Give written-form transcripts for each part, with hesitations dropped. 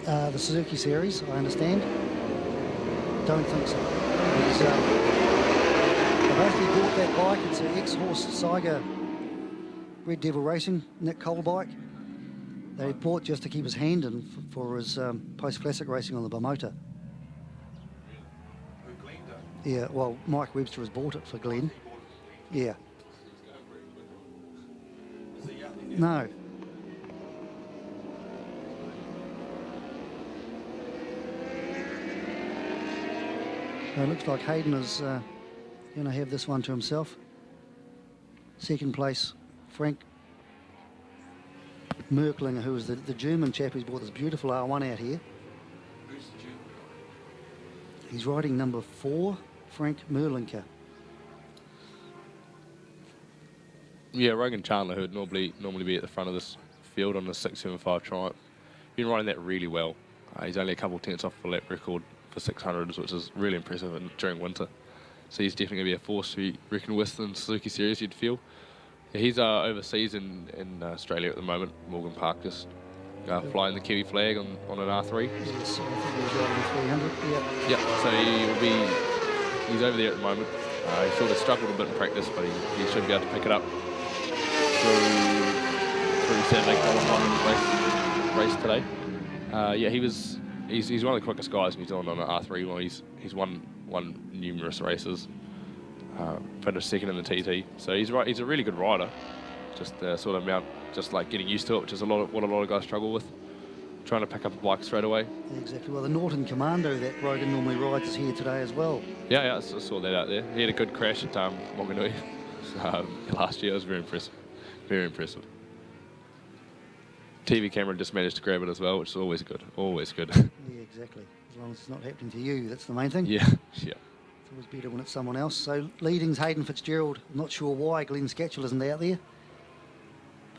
The Suzuki series, I understand. Don't think so. They basically bought that bike. It's an ex-horse Saiga Red Devil Racing, Nick Cole bike. They bought just to keep his hand in for his post-classic racing on the Bimota. Yeah, well, Mike Webster has bought it for Glenn. Yeah. No. It looks like Hayden is going to have this one to himself. Second place, Frank Merklinger, who is the German chap who's bought this beautiful R1 out here. He's riding number 4, Frank Merlinker. Yeah, Rogan Chandler, who would normally be at the front of this field on the 675 Triumph, been riding that really well. He's only a couple tenths off the lap record for 600s, which is really impressive during winter. So he's definitely going to be a force to be reckoned with in the Suzuki Series, you'd feel. Yeah, he's overseas in Australia at the moment, Morgan Park, just flying the Kiwi flag on an R3. Yes, I think he was riding 300, yeah. Yeah, so he's over there at the moment. He sort of struggled a bit in practice, but he should be able to pick it up through Saturday qualifying race today. Yeah, he's one of the quickest guys in New Zealand on an R3. Well, he's won numerous races. Finished second in the TT, so he's a really good rider. Just the sort of amount, just like getting used to it, which is what a lot of guys struggle with. Trying to pick up a bike straight away. Exactly. Well, the Norton Commando that Rogan normally rides is here today as well. Yeah, I saw that out there. He had a good crash at Wanganui last year. It was very impressive. Very impressive. TV camera just managed to grab it as well, which is always good. Always good. Yeah, exactly. As long as it's not happening to you, that's the main thing. Yeah. It's always better when it's someone else. So leading's Hayden Fitzgerald. I'm not sure why Glenn Scatchell isn't out there.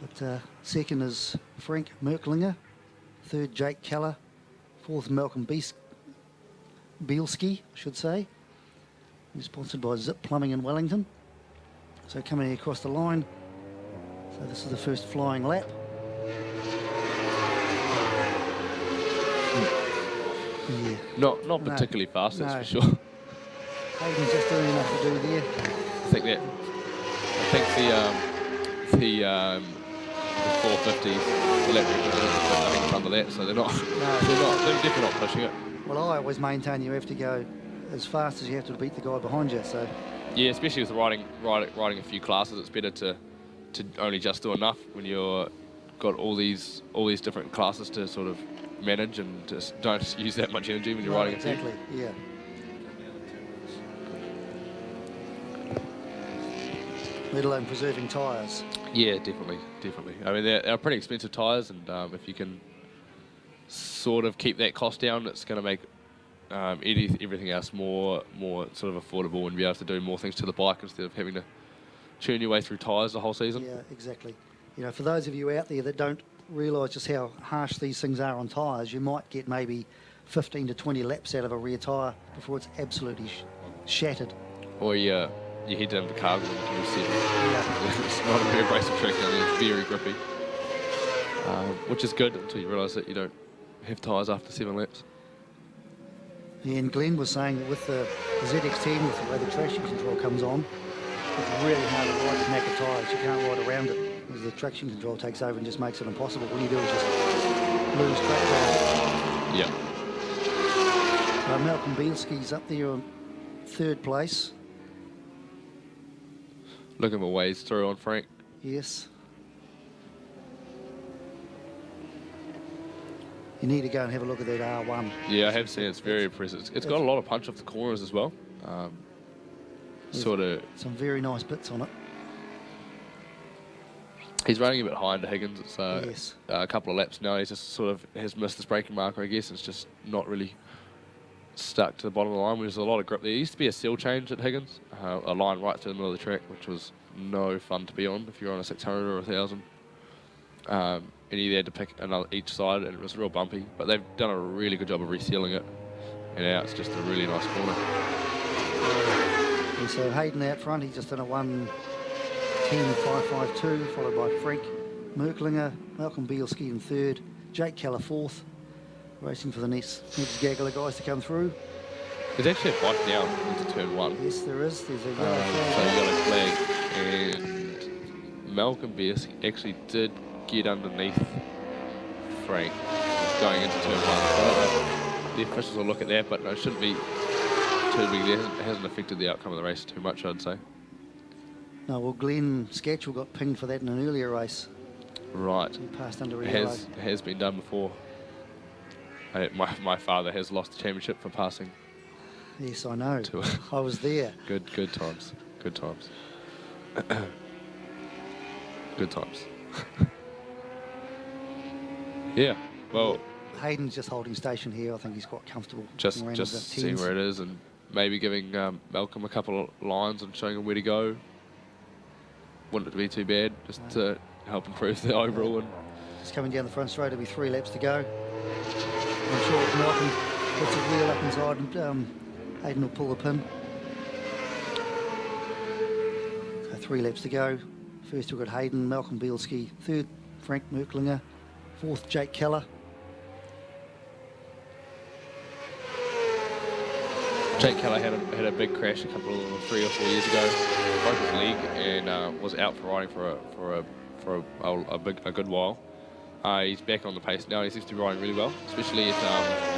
But second is Frank Merklinger. Third, Jake Keller. Fourth, Malcolm Bielski, I should say. He's sponsored by Zip Plumbing in Wellington. So coming across the line. So this is the first flying lap. Yeah. Not particularly fast, that's for sure. Hayden's just doing enough to do there. I think the 450s, the lap record is under that, so they're definitely not pushing it. Well, I always maintain you have to go as fast as you have to beat the guy behind you. So yeah, especially with riding a few classes, it's better to only just do enough when you're got all these different classes to sort of manage, and just don't use that much energy when you're riding a team. Exactly, yeah. Let alone preserving tyres. Yeah, definitely. I mean, they're pretty expensive tyres, and if you can sort of keep that cost down, it's going to make everything else more sort of affordable, and be able to do more things to the bike instead of having to churn your way through tyres the whole season. Yeah, exactly. You know, for those of you out there that don't realise just how harsh these things are on tyres, you might get maybe 15 to 20 laps out of a rear tyre before it's absolutely shattered. Or you head down to Cargill and you see Yeah. it's not a very abrasive track down there, it's very grippy. Which is good until you realise that you don't have tyres after 7 laps. Yeah, and Glenn was saying that with the ZX10, with the way the traction control comes on, it's really hard to ride with knackered tyres. You can't ride around it. As the traction control takes over and just makes it impossible. What you do is just lose track time. Yeah. Malcolm Bielski's up there on 3rd place. Looking for ways through on Frank. Yes. You need to go and have a look at that R1. Yeah, I have seen it. It's very impressive. It's got a lot of punch off the corners as well. Sort of. Some very nice bits on it. He's running a bit high into Higgins. It's Yes. a couple of laps now. He's just sort of has missed his braking marker, I guess. It's just not really stuck to the bottom of the line. There's a lot of grip there. There used to be a seal change at Higgins, a line right through the middle of the track, which was no fun to be on if you're on a 600 or 1,000. And he had to pick each side, and it was real bumpy. But they've done a really good job of resealing it, and now it's just a really nice corner. And so Hayden out front, he's just done a 1:10.552, followed by Frank Merklinger, Malcolm Bielski in 3rd, Jake Keller 4th, Racing for the next gaggle of guys to come through. There's actually a bike now into turn 1. Yes, there is. There's a yellow So flag. yellow flag, and Malcolm Bess actually did get underneath Frank going into turn 1. So I don't know if the officials will look at that, but no, it shouldn't be too big. It hasn't affected the outcome of the race too much, I'd say. No, well, Glenn Scatchell got pinged for that in an earlier race. Right. He passed under a It yellow. has been done before. My father has lost the championship for passing. Yes, I know. To I was there. Good times. Good times. Good times. Yeah. Well, Hayden's just holding station here. I think he's quite comfortable. just around the seeing 10s. where it is and maybe giving Malcolm a couple of lines and showing him where to go. Wouldn't it be too bad just to help improve the overall. And Just coming down the front straight, it'll be 3 laps to go. I'm sure if Malcolm puts his wheel up inside and Hayden will pull the pin. So 3 laps to go. First we've got Hayden, Malcolm Bielski. Third, Frank Merklinger. Fourth, Jake Keller. Jake Keller had a big crash a couple of 3 or 4 years ago, broke his leg and was out for riding for a good while. He's back on the pace now. He seems to be riding really well, especially at Taupo.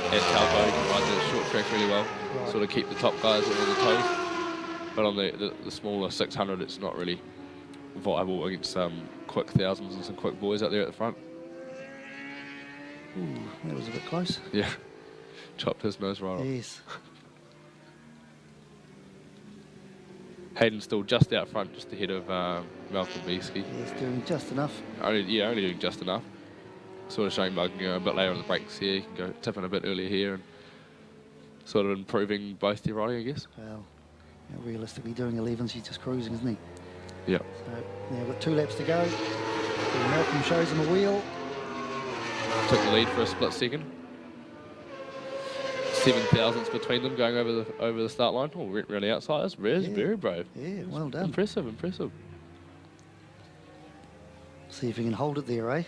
He can ride the short track really well, sort of keep the top guys on their toes. But on the smaller 600, it's not really viable against some quick thousands and some quick boys out there at the front. Ooh, that was a bit close. Yeah, chopped his nose right off. Yes. Hayden's still just out front, just ahead of Malcolm Bielski. Yes, doing just enough. Only doing just enough. Sort of showing Malcolm a bit later on the brakes here. You can go tip in a bit earlier here and sort of improving both their riding, I guess. Well, realistically doing 11s, he's just cruising, isn't he? Yeah. So now we've got 2 laps to go. And Malcolm shows him a wheel. Took the lead for a split second. 7 thousandths between them going over the start line. Oh, really outside. That's very brave. Yeah, well done. Impressive. See if he can hold it there, eh?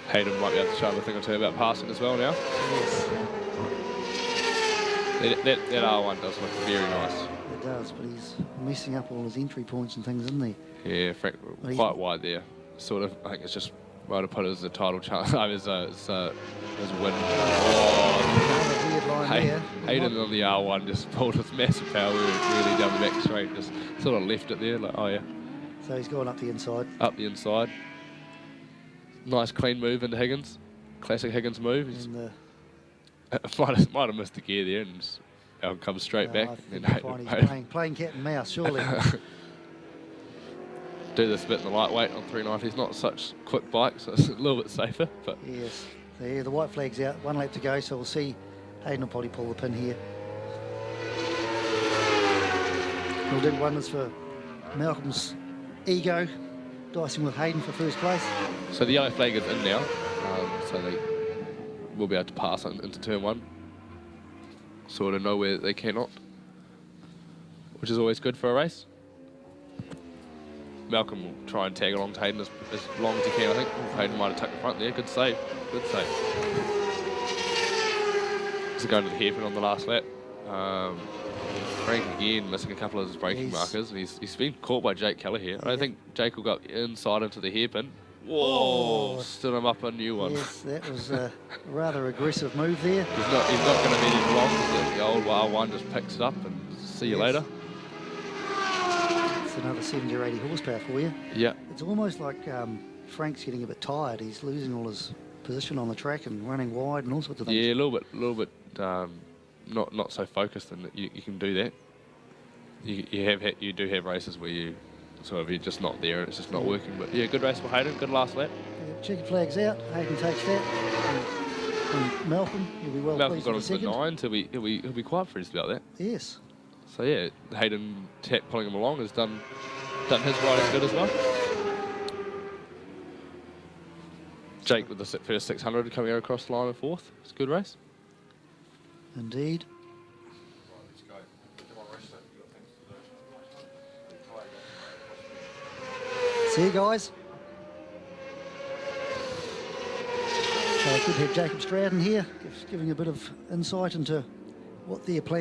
Hayden might be able to show him a thing or two about passing as well now. Yes. That R1 does look very nice. It does, but he's messing up all his entry points and things, isn't he? Yeah, Frank, Well, quite wide there. Sort of, I think it's just right to put it as a title chance. As a win. Another weird line there. Hayden on the R1 just pulled his massive power really down the back straight, just sort of left it there, like, oh yeah. So he's gone up the inside. Up the inside. Nice clean move into Higgins. Classic Higgins move. He's And might have missed the gear there and just comes straight back. I And think he's playing cat and mouse, surely. Do this bit in the lightweight on 390s. Not such quick bike, so it's a little bit safer. But Yes. So yeah, the white flag's out. 1 lap to go, so we'll see. Hayden will probably pull the pin here. We'll do wonders for Malcolm's ego, dicing with Hayden for first place. so the yellow flag is in now, so they will be able to pass into turn 1. Sort of know where they cannot, which is always good for a race. Malcolm will try and tag along to Hayden as long as he can, I think. Hayden might have tucked the front there. Good save. He's going to the hairpin on the last lap. Frank again missing a couple of his braking markers, and he's been caught by Jake Keller here. I don't think Jake will go inside into the hairpin. Whoa! Stood him up a new one. Yes, that was a rather aggressive move there. He's not going to be as long as the old R1 just picks it up and see you later. It's another 70 or 80 horsepower for you. Yeah. It's almost like Frank's getting a bit tired. He's losing all his position on the track and running wide and all sorts of things. Yeah, a little bit not so focused, and you can do that. You do have races where you're just not there and it's just not working. But yeah, good race for Hayden. Good last lap. Yeah, checkered flag's out. Hayden takes that. And Malcolm, he'll be well Malcolm pleased got with the into the second. 9, he'll be quite pleased about that. Yes. So yeah, Hayden pulling him along has done his riding good as well. Jake with the first 600 coming out across the line in 4th. It's a good race. Indeed. See you guys. So good to have Jacob Stratton here, giving a bit of insight into what their plan